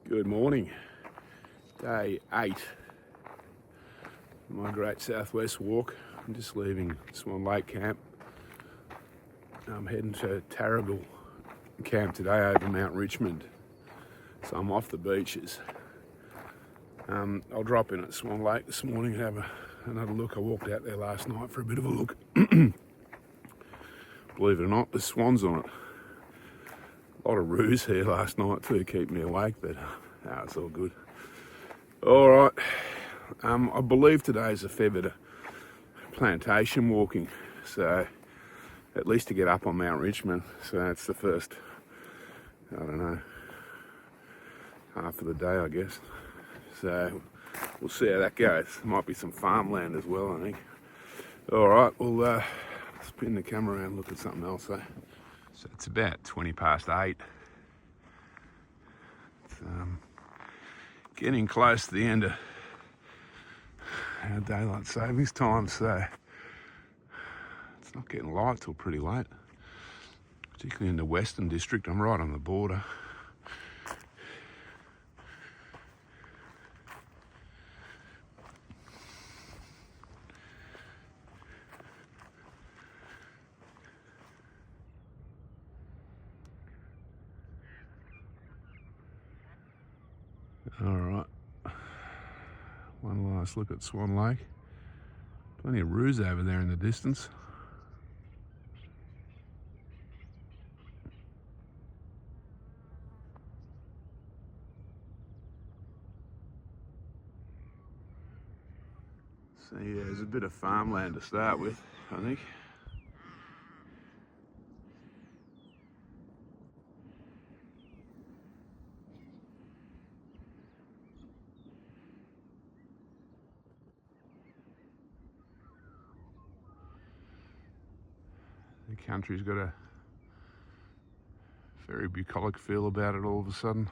Good morning, day 8, my great southwest walk. I'm just leaving Swan Lake Camp. I'm heading to Tarragal Camp today over Mt Richmond, so I'm off the beaches. I'll drop in at Swan Lake this morning and have another look. I walked out there last night for a bit of a look. Believe it or not, there's swans on it. A lot of roos here last night to keep me awake, but it's all good. All right, I believe today's a fair bit of plantation walking, so at least to get up on Mt Richmond. So that's the first, I don't know, half of the day, I guess. So we'll see how that goes. There might be some farmland as well, I think. All right, we'll spin the camera around and look at something else, though. So it's about 20 past 8. It's getting close to the end of our daylight savings time, so it's not getting light till pretty late, particularly in the Western District. I'm right on the border. All right, one last look at Swan Lake. Plenty of roos over there in the distance. So yeah, there's a bit of farmland to start with, I think. The country's got a very bucolic feel about it all of a sudden.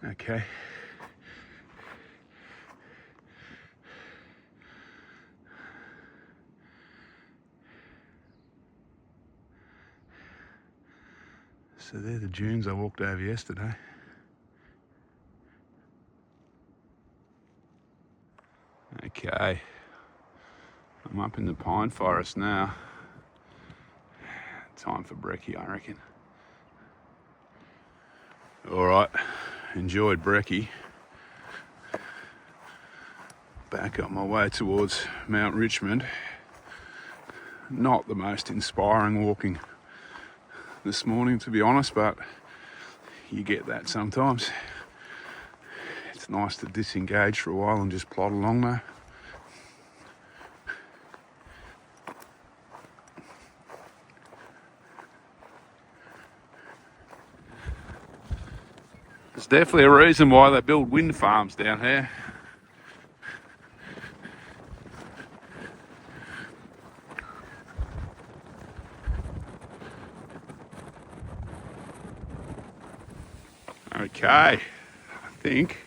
Okay. So they're the dunes I walked over yesterday. Okay, I'm up in the pine forest now. Time for brekkie, I reckon. All right, enjoyed brekkie. Back up my way towards Mt Richmond. Not the most inspiring walking this morning, to be honest, but you get that sometimes. It's nice to disengage for a while and just plod along though. There's definitely a reason why they build wind farms down here. Okay, I think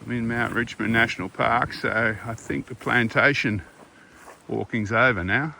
I'm in Mt Richmond National Park, so I think the plantation walking's over now.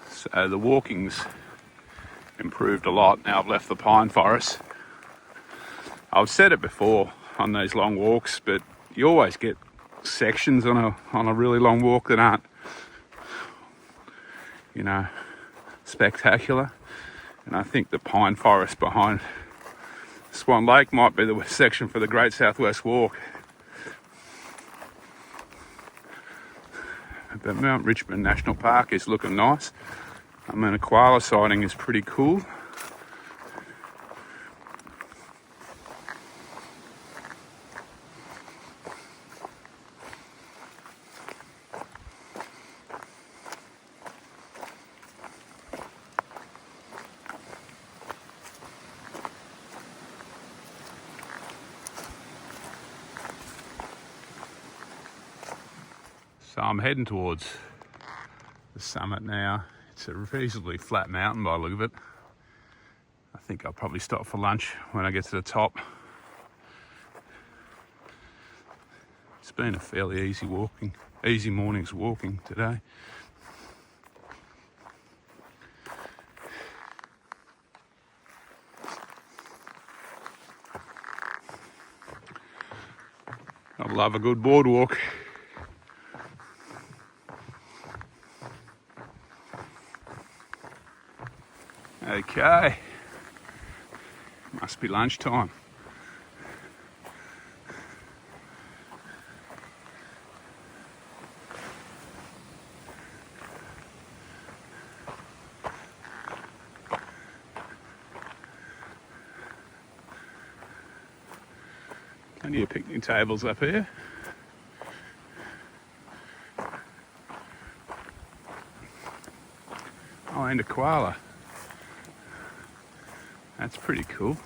So the walking's improved a lot now I've left the pine forest. I've said it before on these long walks, but you always get sections on a really long walk that aren't, you know, spectacular. And I think the pine forest behind Swan Lake might be the section for the Great Southwest Walk. but Mt Richmond National Park is looking nice. I mean, a koala sighting is pretty cool. So I'm heading towards the summit now. It's a reasonably flat mountain by the look of it. I think I'll probably stop for lunch when I get to the top. It's been a fairly easy morning's walking today. I love a good boardwalk. Okay, must be lunchtime. Plenty of picnic tables up here. Oh, and a koala. That's pretty cool.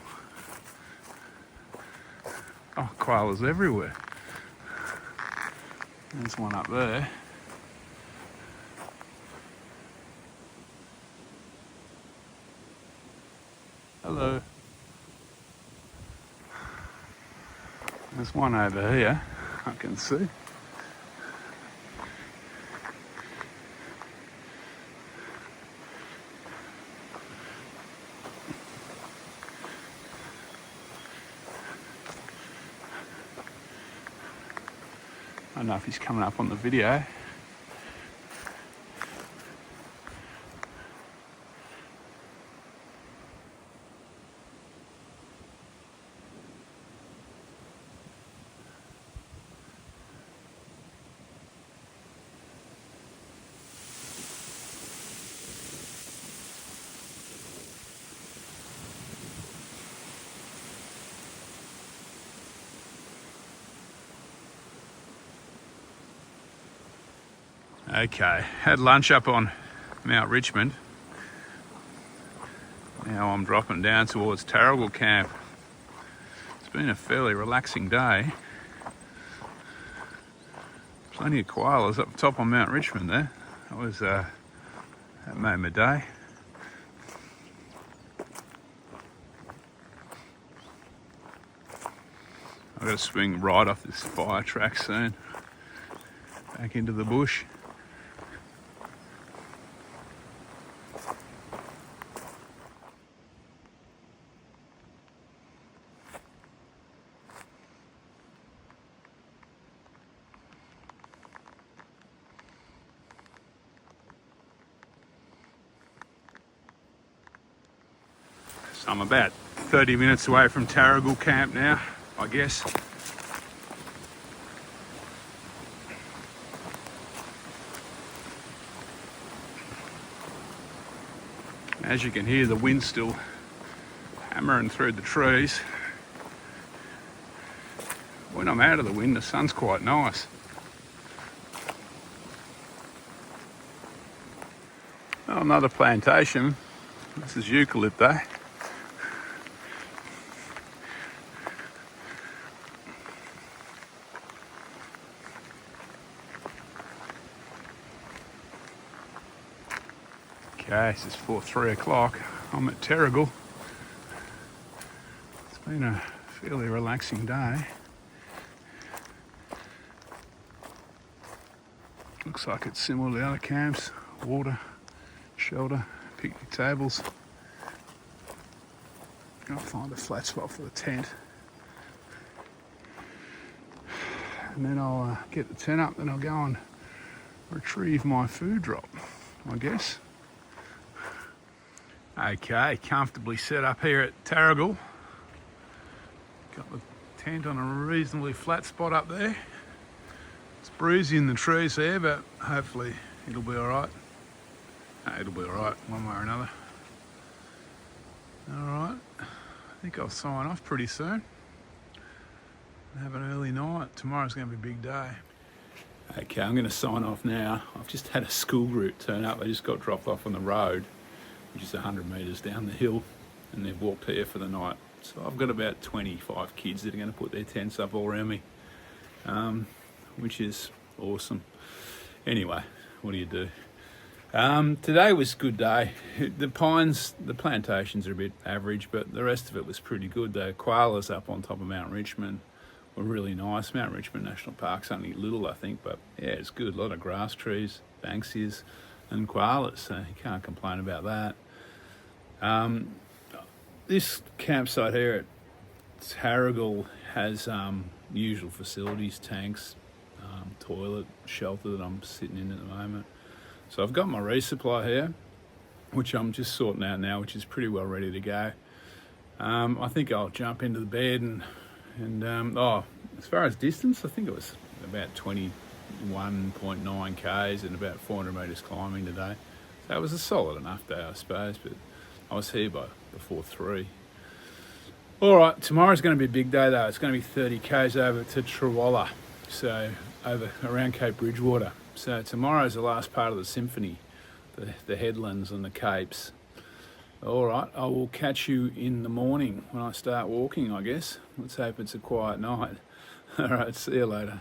Oh, koalas everywhere. There's one up there. Hello. There's one over here, I can see. I don't know if he's coming up on the video. Okay, had lunch up on Mt Richmond. Now I'm dropping down towards Tarragal Camp. It's been a fairly relaxing day. Plenty of koalas up top on Mt Richmond there. That made my day. I've got to swing right off this fire track soon. Back into the bush. So I'm about 30 minutes away from Tarragal Camp now, I guess. As you can hear, the wind's still hammering through the trees. When I'm out of the wind, the sun's quite nice. Oh, another plantation. This is eucalyptus. Okay, this is for 3 o'clock. I'm at Teragle. It's been a fairly relaxing day. Looks like it's similar to other camps. Water, shelter, picnic tables. I'll find a flat spot for the tent. And then I'll get the tent up, then I'll go and retrieve my food drop, I guess. Okay, comfortably set up here at Teragle. Got the tent on a reasonably flat spot up there. It's breezy in the trees there, but hopefully it'll be alright. It'll be alright one way or another. Alright, I think I'll sign off pretty soon. Have an early night. Tomorrow's going to be a big day. Okay, I'm going to sign off now. I've just had a school group turn up. They just got dropped off on the road, which is 100 metres down the hill, and they've walked here for the night. So I've got about 25 kids that are going to put their tents up all around me, which is awesome. Anyway, what do you do? Today was a good day. The plantations are a bit average, but the rest of it was pretty good. The koalas up on top of Mt Richmond were really nice. Mt Richmond National Park's only little, I think, but yeah, it's good. A lot of grass trees, banksias, and koalas, so you can't complain about that. This campsite here at Teragle has usual facilities, tanks, toilet, shelter that I'm sitting in at the moment. So I've got my resupply here, which I'm just sorting out now, which is pretty well ready to go. I think I'll jump into the bed and as far as distance, I think it was about 21.9 k's and about 400 metres climbing today. So it was a solid enough day, I suppose, but I was here before 3. All right, tomorrow's going to be a big day though. It's going to be 30 k's over to Teragle, so over around Cape Bridgewater. So tomorrow's the last part of the symphony, the headlands and the capes. All right, I will catch you in the morning when I start walking, I guess. Let's hope it's a quiet night. All right, see you later.